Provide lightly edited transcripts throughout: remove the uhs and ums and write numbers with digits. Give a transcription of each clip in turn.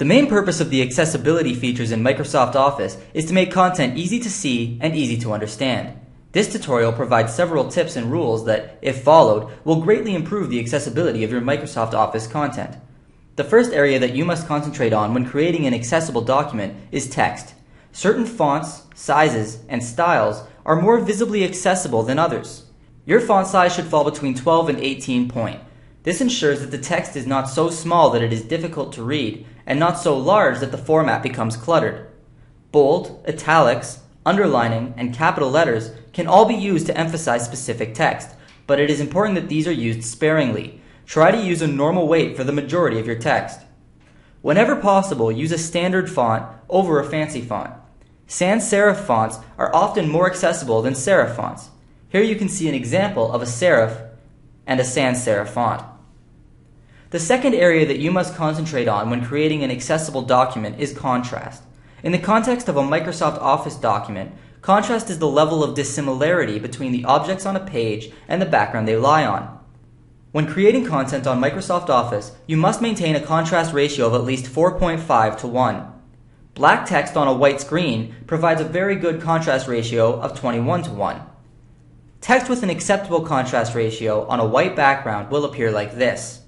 The main purpose of the accessibility features in Microsoft Office is to make content easy to see and easy to understand. This tutorial provides several tips and rules that, if followed, will greatly improve the accessibility of your Microsoft Office content. The first area that you must concentrate on when creating an accessible document is text. Certain fonts, sizes, and styles are more visibly accessible than others. Your font size should fall between 12 and 18 point. This ensures that the text is not so small that it is difficult to read, and not so large that the format becomes cluttered. Bold, italics, underlining, and capital letters can all be used to emphasize specific text, but it is important that these are used sparingly. Try to use a normal weight for the majority of your text. Whenever possible, use a standard font over a fancy font. Sans serif fonts are often more accessible than serif fonts. Here you can see an example of a serif and a sans serif font. The second area that you must concentrate on when creating an accessible document is contrast. In the context of a Microsoft Office document, contrast is the level of dissimilarity between the objects on a page and the background they lie on. When creating content on Microsoft Office, you must maintain a contrast ratio of at least 4.5 to 1. Black text on a white screen provides a very good contrast ratio of 21 to 1. Text with an acceptable contrast ratio on a white background will appear like this.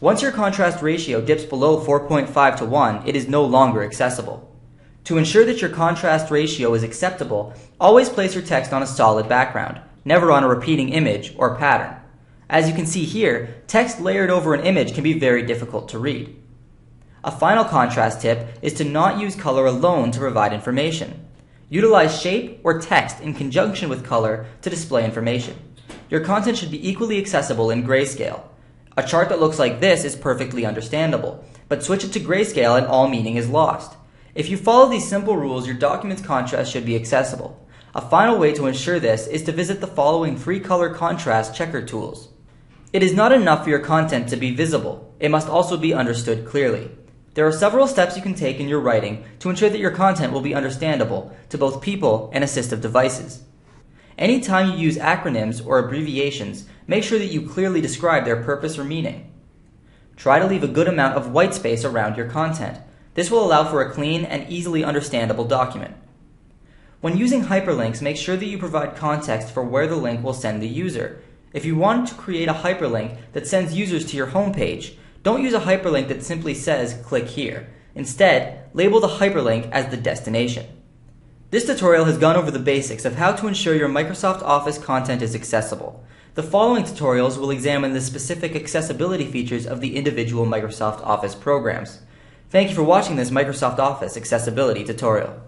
Once your contrast ratio dips below 4.5 to 1, it is no longer accessible. To ensure that your contrast ratio is acceptable, always place your text on a solid background, never on a repeating image or pattern. As you can see here, text layered over an image can be very difficult to read. A final contrast tip is to not use color alone to provide information. Utilize shape or text in conjunction with color to display information. Your content should be equally accessible in grayscale. A chart that looks like this is perfectly understandable, but switch it to grayscale and all meaning is lost. If you follow these simple rules, your document's contrast should be accessible. A final way to ensure this is to visit the following free color contrast checker tools. It is not enough for your content to be visible. It must also be understood clearly. There are several steps you can take in your writing to ensure that your content will be understandable to both people and assistive devices. Anytime you use acronyms or abbreviations, make sure that you clearly describe their purpose or meaning. Try to leave a good amount of white space around your content. This will allow for a clean and easily understandable document. When using hyperlinks, make sure that you provide context for where the link will send the user. If you want to create a hyperlink that sends users to your homepage, don't use a hyperlink that simply says click here. Instead, label the hyperlink as the destination. This tutorial has gone over the basics of how to ensure your Microsoft Office content is accessible. The following tutorials will examine the specific accessibility features of the individual Microsoft Office programs. Thank you for watching this Microsoft Office accessibility tutorial.